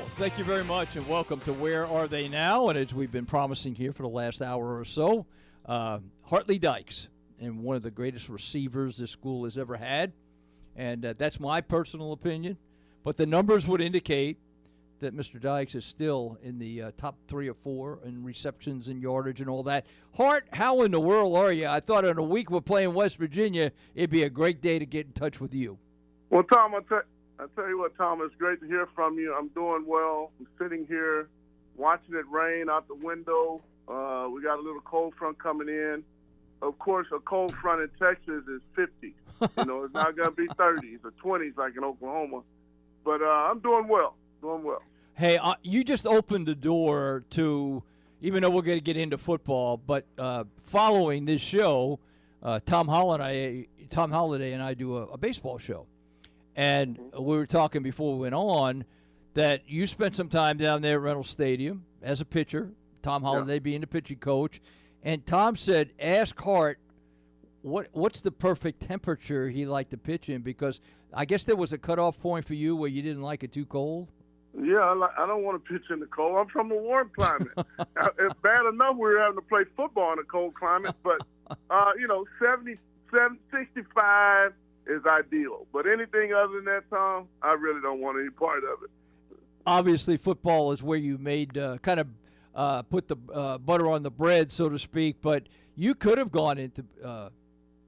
Well, thank you very much, and welcome to Where Are They Now? And as we've been promising here for the last hour or so, Hart Lee Dykes, and one of the greatest receivers this school has ever had. And that's my personal opinion. But the numbers would indicate that Mr. Dykes is still in the top 3 or 4 in receptions and yardage and all that. Hart, how in the world are you? I thought in a week we're playing West Virginia, it'd be a great day to get in touch with you. Well, Tom, I tell you what, Tom, it's great to hear from you. I'm doing well. I'm sitting here watching it rain out the window. We got a little cold front coming in. Of course, a cold front in Texas is 50. It's not going to be 30s or 20s like in Oklahoma. But I'm doing well. Hey, you just opened the door to, even though we're going to get into football, but following this show, Tom Holliday and I do a baseball show. And we were talking before we went on that you spent some time down there at Reynolds Stadium as a pitcher, Tom Holliday being the pitching coach. And Tom said, ask Hart what's the perfect temperature he liked to pitch in, because I guess there was a cutoff point for you where you didn't like it too cold. Yeah, I don't want to pitch in the cold. I'm from a warm climate. It's bad enough we were having to play football in a cold climate, but 65 is ideal. But anything other than that, Tom, I really don't want any part of it. Obviously, football is where you made kind of put the butter on the bread, so to speak. But you could have gone into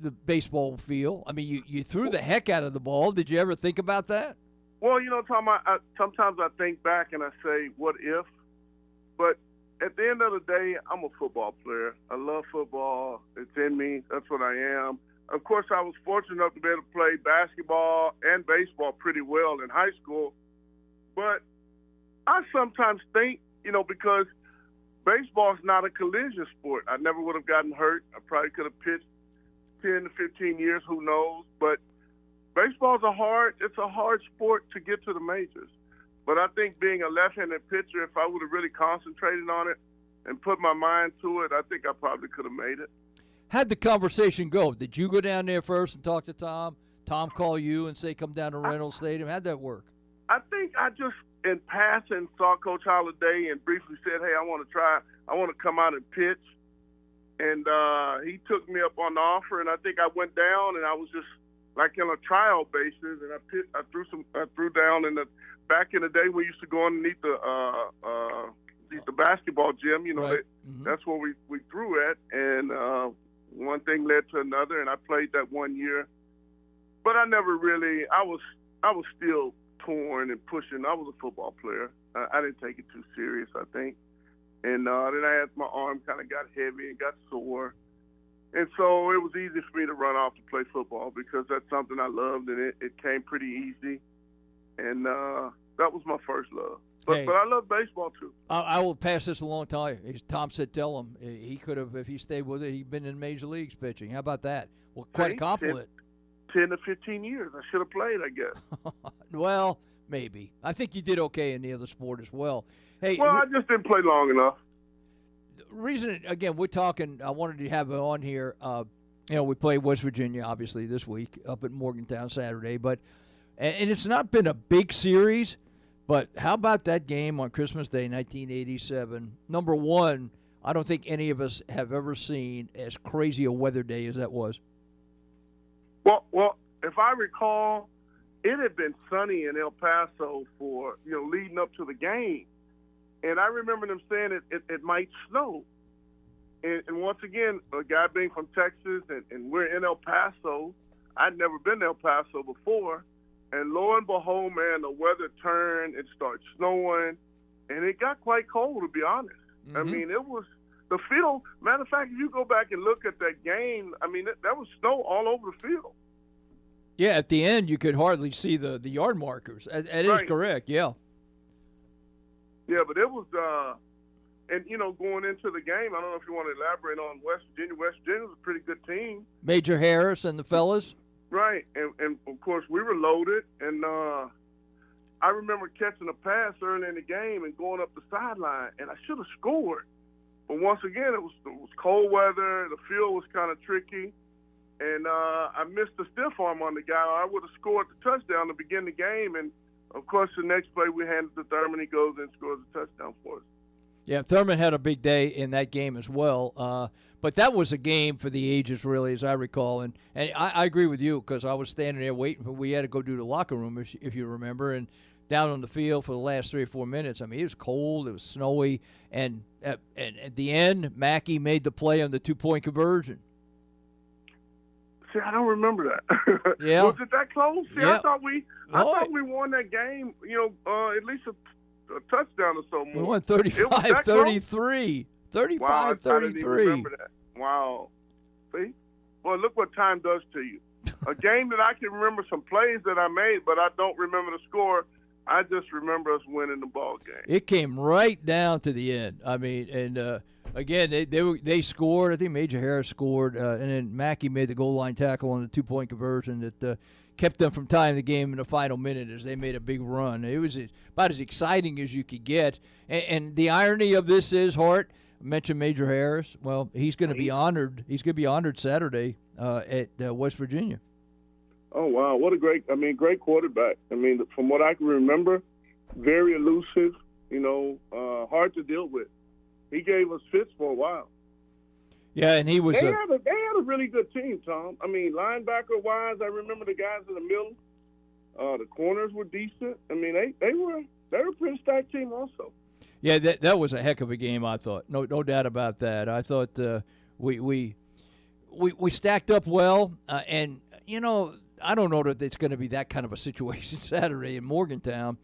the baseball field. I mean, you threw the heck out of the ball. Did you ever think about that? Well, Tom, sometimes I think back and I say, what if? But at the end of the day, I'm a football player. I love football. It's in me. That's what I am. Of course, I was fortunate enough to be able to play basketball and baseball pretty well in high school. But I sometimes think, because baseball is not a collision sport. I never would have gotten hurt. I probably could have pitched 10 to 15 years, who knows. But baseball's a hard sport to get to the majors. But I think being a left-handed pitcher, if I would have really concentrated on it and put my mind to it, I think I probably could have made it. How'd the conversation go? Did you go down there first and talk to Tom? Tom call you and say, come down to Reynolds Stadium? How'd that work? I think I just, in passing, saw Coach Holliday and briefly said, hey, I want to come out and pitch. And he took me up on the offer, and I think I went down, and I was just like in a trial basis, and I threw down back in the day we used to go underneath the basketball gym, right. That's where we threw at, and one thing led to another, and I played that 1 year. But I never really, I was still torn and pushing. I was a football player. I didn't take it too serious, I think. And then my arm kind of got heavy and got sore. And so it was easy for me to run off to play football because that's something I loved, and it came pretty easy. And that was my first love. But I love baseball, too. I will pass this along to you. As Tom said, tell him he could have, if he stayed with it, he'd been in Major Leagues pitching. How about that? Well, quite a compliment. 10 to 15 years. I should have played, I guess. Well, maybe. I think you did okay in the other sport as well. Hey, I just didn't play long enough. The reason, again, we're talking, I wanted to have it on here. We played West Virginia, obviously, this week up at Morgantown Saturday. And it's not been a big series, but how about that game on Christmas Day, 1987? Number one, I don't think any of us have ever seen as crazy a weather day as that was. Well, if I recall, it had been sunny in El Paso for, leading up to the game. And I remember them saying it might snow. And once again, a guy being from Texas, and we're in El Paso. I'd never been to El Paso before. And lo and behold, man, the weather turned. It started snowing. And it got quite cold, to be honest. Mm-hmm. I mean, it was the field. Matter of fact, if you go back and look at that game, I mean, that was snow all over the field. Yeah, at the end, you could hardly see the yard markers. That is correct, yeah. Yeah, but it was, and, going into the game, I don't know if you want to elaborate on West Virginia. West Virginia was a pretty good team. Major Harris and the fellas. Right, and of course, we were loaded. And I remember catching a pass early in the game and going up the sideline, and I should have scored. But once again, it was cold weather. The field was kind of tricky. And I missed the stiff arm on the guy. I would have scored the touchdown to begin the game. And Of course, the next play we handed to Thurman. He goes and scores a touchdown for us. Yeah, Thurman had a big day in that game as well. But that was a game for the ages, really, as I recall. And I agree with you because I was standing there waiting for. We had to go to the locker room, if you remember, and down on the field for the last 3 or 4 minutes. I mean, it was cold, it was snowy, and at the end, Mackey made the play on the 2-point conversion. See, I don't remember that. Yeah. Was it that close? See, Yeah. I thought we won that game. At least a touchdown or so more. We won 35-33. 35-33. Wow, I didn't even remember that. Wow. See? Boy, look what time does to you. A game that I can remember some plays that I made, but I don't remember the score. I just remember us winning the ball game. It came right down to the end. I mean, and again, they scored. I think Major Harris scored, and then Mackey made the goal line tackle on the 2-point conversion that kept them from tying the game in the final minute as they made a big run. It was about as exciting as you could get. And the irony of this is, Hart mentioned Major Harris. Well, he's going to be honored. He's going to be honored Saturday at West Virginia. Oh, wow. What a great quarterback. I mean, from what I can remember, very elusive, hard to deal with. He gave us fits for a while. Yeah, and he was. They had a really good team, Tom. I mean, linebacker-wise, I remember the guys in the middle. The corners were decent. I mean, they were a pretty stacked team also. Yeah, that was a heck of a game, I thought. No doubt about that. I thought we stacked up well, and I don't know that it's going to be that kind of a situation Saturday in Morgantown,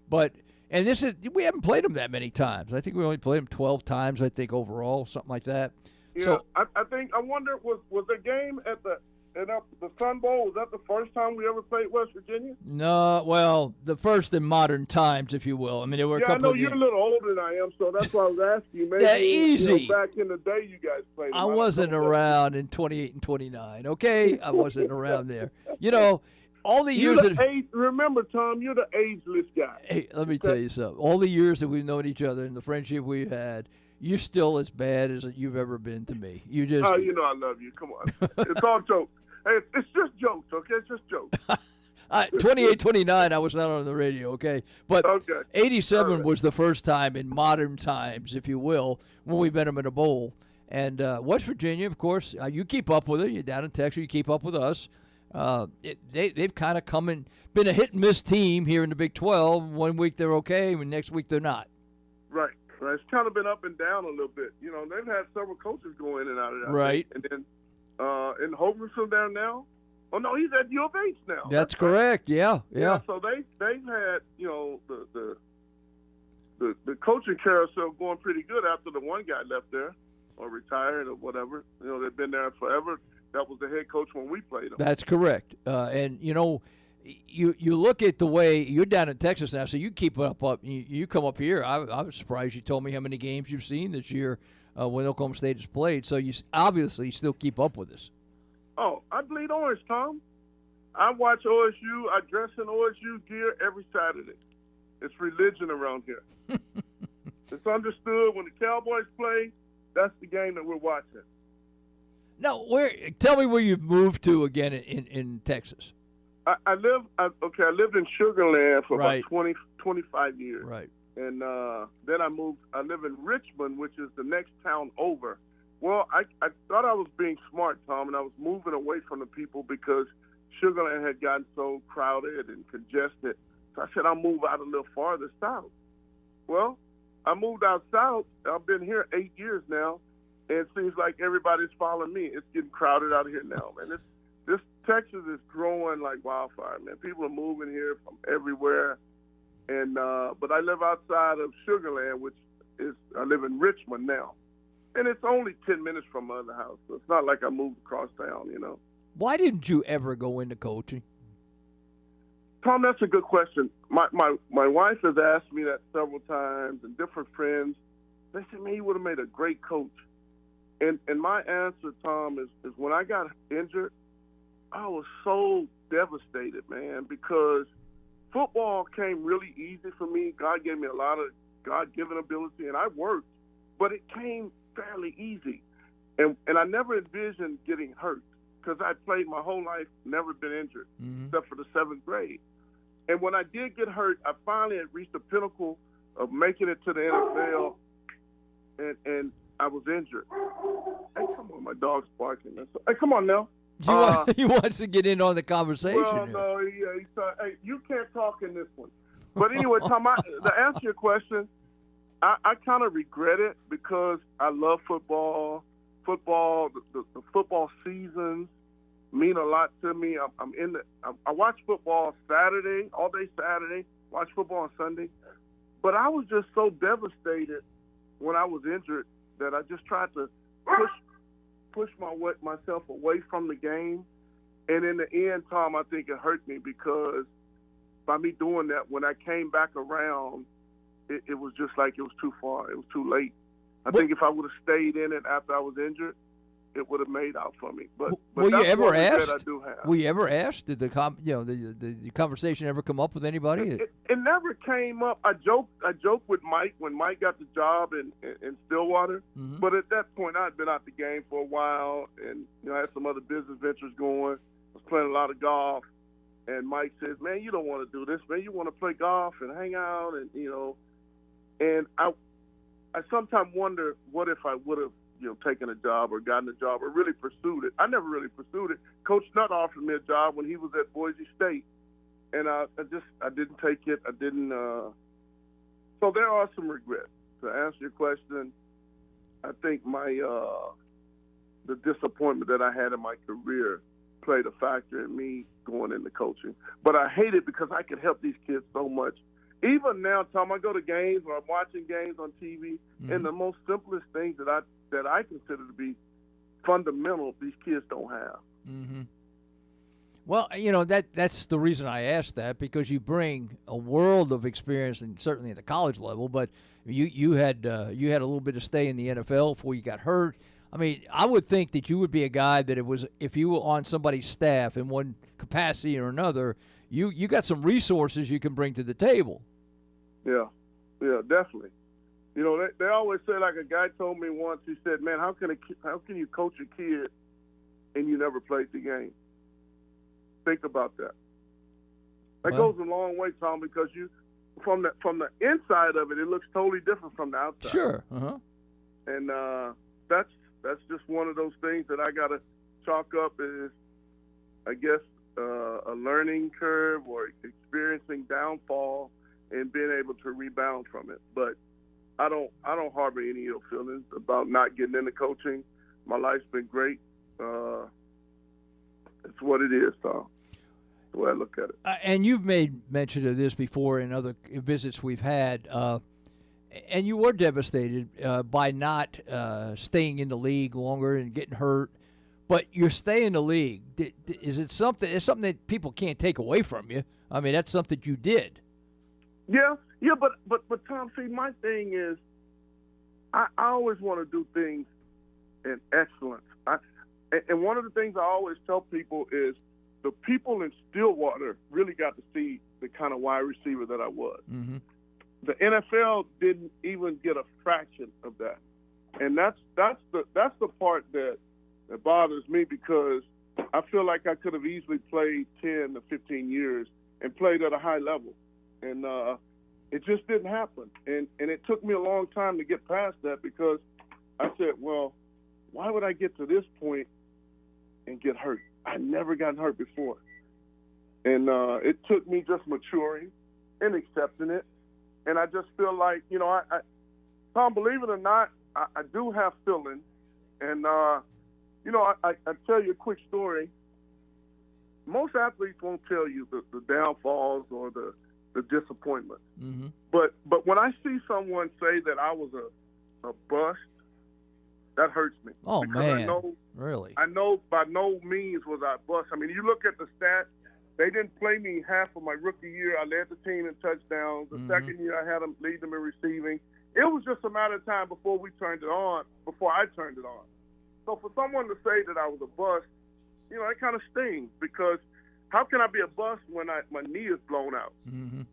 but we haven't played them that many times. I think we only played them 12 times. I think overall, something like that. Yeah, so I wonder was the game at the Sun Bowl, was that the first time we ever played West Virginia? No, well, the first in modern times, if you will. I mean, there were a couple. I know of you're games. a little older than I am, so that's why I was asking you. Maybe Yeah, easy. Back in the day, you guys played. I wasn't around in 28 and 29. Okay, I wasn't around there. All the years remember, Tom, you're the ageless guy. Hey, let me tell you something. All the years that we've known each other and the friendship we've had, you're still as bad as you've ever been to me. You just. Oh, I love you. Come on. It's all jokes. Hey, it's just jokes, okay? It's just jokes. 28, 29, I was not on the radio, okay? But 87 was the first time in modern times, if you will, when we met them in a bowl. And West Virginia, of course, you keep up with it. You're down in Texas. You keep up with us. They've kind of been a hit-and-miss team here in the Big 12. One week they're okay, and next week they're not. Right. It's kind of been up and down a little bit. They've had several coaches go in and out of that. Right. And then in Hogan's there now. Oh, no, he's at U of H now. That's correct. Right. Yeah. So they've had, the coaching carousel going pretty good after the one guy left there or retired or whatever. They've been there forever. That was the head coach when we played them. That's correct. And you look at the way you're down in Texas now, so you keep up. You come up here. I was surprised you told me how many games you've seen this year when Oklahoma State has played. So you obviously still keep up with us. Oh, I bleed orange, Tom. I watch OSU. I dress in OSU gear every Saturday. It's religion around here. It's understood when the Cowboys play, that's the game that we're watching. No, tell me where you've moved to again in Texas. I lived in Sugar Land for right. about 25 years. Right. And then I live in Richmond, which is the next town over. Well, I thought I was being smart, Tom, and I was moving away from the people because Sugar Land had gotten so crowded and congested. So I said, I'll move out a little farther south. Well, I moved out south. I've been here 8 years now, and it seems like everybody's following me. It's getting crowded out here now, man. This Texas is growing like wildfire, man. People are moving here from everywhere. And but I live outside of Sugar Land, I live in Richmond now. And it's only 10 minutes from my other house. So it's not like I moved across town, Why didn't you ever go into coaching? Tom, that's a good question. My wife has asked me that several times, and different friends. They said, man, you would have made a great coach. And my answer, Tom, is when I got injured, I was so devastated, man, because football came really easy for me. God gave me a lot of God-given ability, and I worked, but it came fairly easy. And I never envisioned getting hurt because I played my whole life, never been injured, except for the 7th grade. And when I did get hurt, I finally had reached the pinnacle of making it to the NFL, and I was injured. Hey, come on, my dog's barking. Hey, come on now. He wants to get in on the conversation. Well, no, hey, you can't talk in this one. But anyway, Tom, to answer your question, I kind of regret it because I love football. Football, the football seasons mean a lot to me. I watch football Saturday, all day Saturday, watch football on Sunday. But I was just so devastated when I was injured that I just tried to push myself away from the game. And in the end, Tom, I think it hurt me because by me doing that, when I came back around, it was just like it was too far. It was too late. I think if I would have stayed in it after I was injured, it would have made out for me. But were that's you ever asked? I do have. Were you ever asked? Did the conversation ever come up with anybody? It never came up. I joked with Mike when Mike got the job in Stillwater. Mm-hmm. But at that point, I had been out the game for a while, and I had some other business ventures going. I was playing a lot of golf, and Mike says, "Man, you don't want to do this, man. You want to play golf and hang out, and And I sometimes wonder what if I would have taken a job or gotten a job or really pursued it. I never really pursued it. Coach Nutt offered me a job when he was at Boise State, and I didn't take it. I didn't. So there are some regrets. To answer your question, I think the disappointment that I had in my career played a factor in me going into coaching. But I hate it because I could help these kids so much. Even now, Tom, I go to games or I'm watching games on TV, and the most simplest things that I consider to be fundamental, these kids don't have. Mm-hmm. Well, that's the reason I asked that, because you bring a world of experience, and certainly at the college level. But you had a little bit of stay in the NFL before you got hurt. I mean, I would think that you would be a guy that if you were on somebody's staff in one capacity or another, you got some resources you can bring to the table. Yeah, definitely. They always say, like a guy told me once, he said, "Man, how can you coach a kid and you never played the game?" Think about that. That goes a long way, Tom, because from the inside of it looks totally different from the outside. Sure. Uh-huh. And that's just one of those things that I got to chalk up as, I guess, a learning curve or experiencing downfall and being able to rebound from it. But I don't harbor any ill feelings about not getting into coaching. My life's been great. It's what it is, Tom. That's the way I look at it. And you've made mention of this before in other visits we've had, and you were devastated by not staying in the league longer and getting hurt. But you're staying in the league. Is it something? It's something that people can't take away from you. I mean, that's something you did. Yeah, but Tom, see, my thing is, I always want to do things in excellence. And one of the things I always tell people is the people in Stillwater really got to see the kind of wide receiver that I was. Mm-hmm. The NFL didn't even get a fraction of that, and that's the part that bothers me, because I feel like I could have easily played 10 to 15 years and played at a high level. And it just didn't happen. And it took me a long time to get past that, because I said, well, why would I get to this point and get hurt? I never gotten hurt before. And it took me just maturing and accepting it. And I just feel like, Tom, believe it or not, I do have feelings. And, I tell you a quick story. Most athletes won't tell you the downfalls or the disappointment. Mm-hmm. But when I see someone say that I was a bust, that hurts me. Oh, because man. Really? I know by no means was I a bust. I mean, you look at the stats, they didn't play me half of my rookie year. I led the team in touchdowns. The second year, I had them lead them in receiving. It was just a matter of time before I turned it on. So for someone to say that I was a bust, it kind of stings, because how can I be a bust when my knee is blown out? Mm-hmm.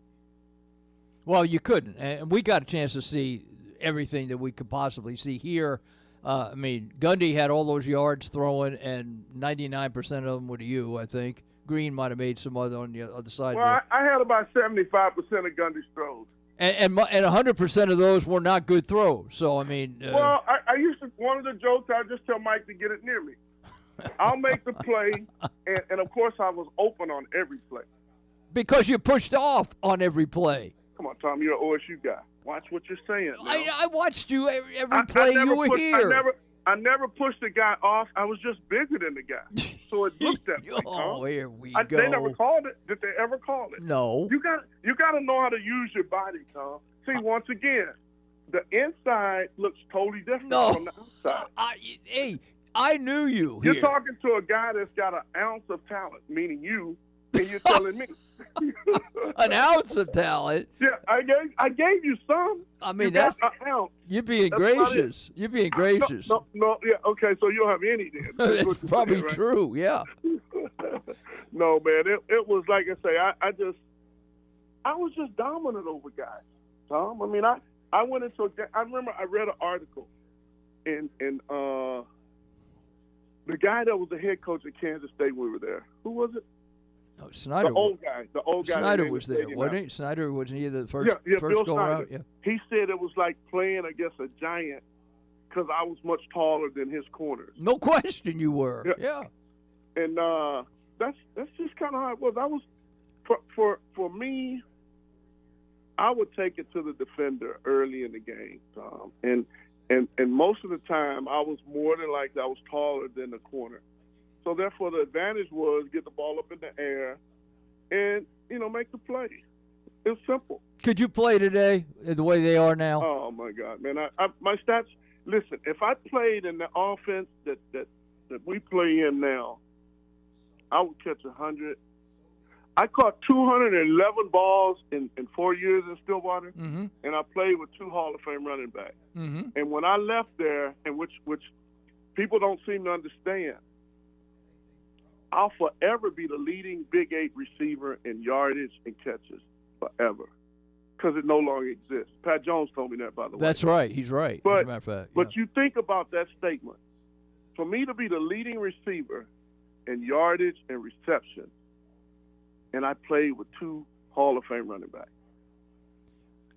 Well, you couldn't. And we got a chance to see everything that we could possibly see here. Gundy had all those yards throwing, and 99% of them were to you, I think. Green might have made some other on the other side. Well, I had about 75% of Gundy's throws. And 100% of those were not good throws. So, I mean. Well, I used to, one of the jokes, I just tell Mike to get it near me. I'll make the play, and of course I was open on every play. Because you pushed off on every play. Come on, Tom, you're an OSU guy. Watch what you're saying. I watched you every play you were here. I never pushed the guy off. I was just bigger than the guy. So it looked that way. Oh, here we go. They never called it. Did they ever call it? No. You got to know how to use your body, Tom. See, once again, the inside looks totally different from the outside. I knew you. You're talking to a guy that's got an ounce of talent, meaning you, and you're telling me. An ounce of talent? Yeah, I gave you some. I mean, that's an ounce. You're being gracious. You're being gracious. No, yeah, okay, so you don't have any then. That's probably saying, right? true, yeah. No, man, it was like I say, I was just dominant over guys, Tom. I mean, I went into I remember I read an article, and the guy that was the head coach at Kansas State when we were there, who was it? Oh, Snyder. The old guy. Snyder was there, wasn't he? Snyder wasn't he the first Bill go Snyder. around? Yeah. He said it was like playing against a giant because I was much taller than his corners. No question you were. Yeah. And that's just kind of how it was. I was for me, I would take it to the defender early in the game, Tom. And most of the time, I was more than likely I was taller than the corner. So therefore, the advantage was get the ball up in the air and, make the play. It's simple. Could you play today the way they are now? Oh, my God, man. My stats, listen, if I played in the offense that we play in now, I would catch 100. I caught 211 balls in 4 years in Stillwater, and I played with 2 Hall of Fame running backs. And when I left there, and which people don't seem to understand, I'll forever be the leading Big 8 receiver in yardage and catches, forever, because it no longer exists. Pat Jones told me that, by the way. That's right. He's right, as a matter of fact. But you think about that statement. For me to be the leading receiver in yardage and reception, and I played with 2 Hall of Fame running backs.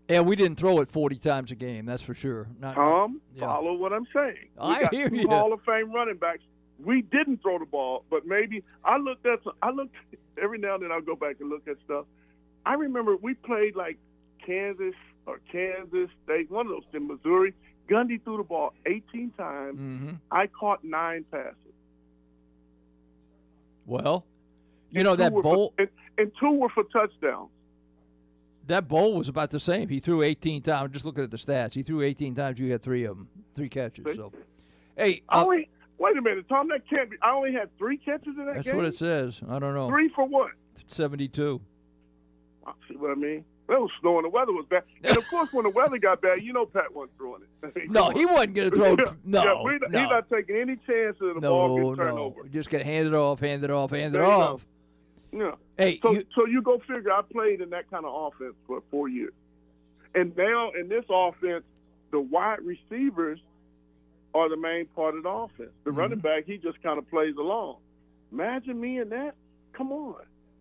Yeah, we didn't throw it 40 times a game, that's for sure. Tom, follow what I'm saying. We got hear 2 you. Hall of Fame running backs. We didn't throw the ball, but maybe I looked every now and then I'll go back and look at stuff. I remember we played like Kansas State, one of those in Missouri. Gundy threw the ball 18 times. I caught 9 passes. Well, that bowl. And 2 were for touchdowns. That bowl was about the same. He threw 18 times. Just looking at the stats. He threw 18 times. You had 3 of them, 3 catches. So, hey. Wait a minute, Tom. That can't be. I only had 3 catches in that game? That's what it says. I don't know. 3 for what? 72. See what I mean? It was snowing. The weather was bad. And, of course, when the weather got bad, Pat wasn't throwing it. No, he wasn't going to throw. No, He's not taking any chances of the ball getting turned over. Just going to hand it off. Yeah. Hey, so you go figure. I played in that kind of offense for 4 years. And now in this offense, the wide receivers are the main part of the offense. The running back, he just kind of plays along. Imagine me in that. Come on.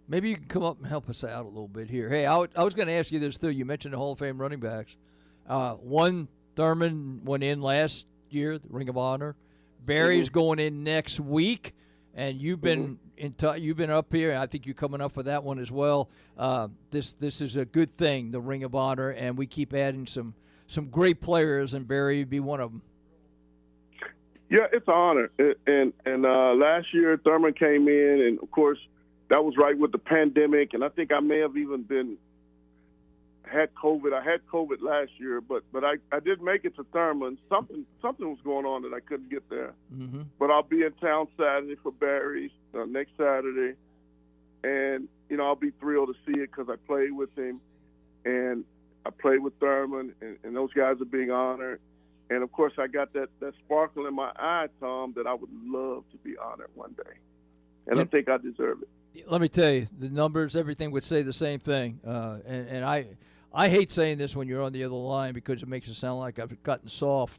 Maybe you can come up and help us out a little bit here. Hey, I was going to ask you this, too. You mentioned the Hall of Fame running backs. One, Thurman went in last year, the Ring of Honor. Barry's going in next week, and you've been you've been up here, and I think you're coming up for that one as well. This is a good thing, the Ring of Honor, and we keep adding some great players, and Barry would be one of them. Yeah, it's an honor. And last year, Thurman came in, and, of course, that was right with the pandemic, and I think I may have even had COVID. I had COVID last year, but I did make it to Thurman. Something was going on that I couldn't get there. But I'll be in town Saturday for Barry's next Saturday, and I'll be thrilled to see it because I played with him, and I played with Thurman, and those guys are being honored. And, of course, I got that sparkle in my eye, Tom, that I would love to be honored one day. And I think I deserve it. Let me tell you, the numbers, everything would say the same thing. And I hate saying this when you're on the other line because it makes it sound like I've gotten soft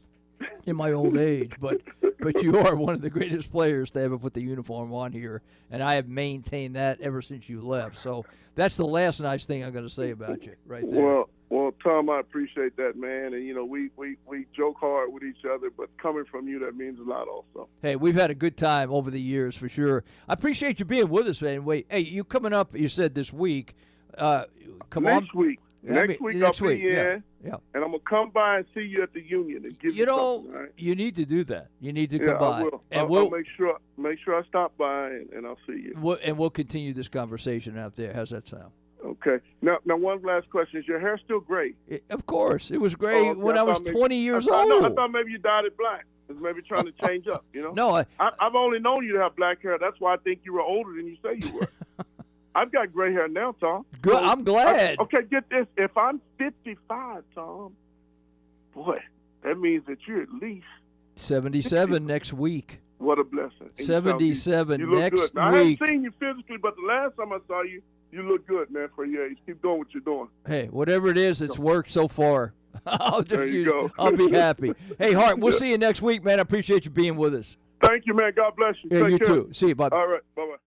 in my old age. But but you are one of the greatest players to ever put the uniform on here, and I have maintained that ever since you left. So that's the last nice thing I'm going to say about you right there. Well, Tom, I appreciate that, man. And, we joke hard with each other, but coming from you, that means a lot also. Hey, we've had a good time over the years for sure. I appreciate you being with us, man. Wait, hey, you coming up, you said this week. Next week. Next week I'll be in, yeah. and I'm going to come by and see you at the Union and give you something, right? You need to do that. You need to come by. I will. And I'll make sure I stop by and I'll see you. We'll continue this conversation out there. How's that sound? Okay. Now one last question. Is your hair still gray? Of course. It was gray when I was 20 years old. I thought maybe you dyed it black. I was maybe trying to change up, No. I've only known you to have black hair. That's why I think you were older than you say you were. I've got gray hair now, Tom. Good. So, I'm glad. Okay, get this. If I'm 55, Tom, boy, that means that you're at least 77 next week. What a blessing. 77 you look next good. week. I haven't seen you physically, but the last time I saw you, you look good, man, for your age. Keep doing what you're doing. Hey, whatever it is, it's worked so far. I'll be happy. Hey, Hart, we'll see you next week, man. I appreciate you being with us. Thank you, man. God bless you. Yeah, Take you care. too. See you. Bye. All right. Bye-bye.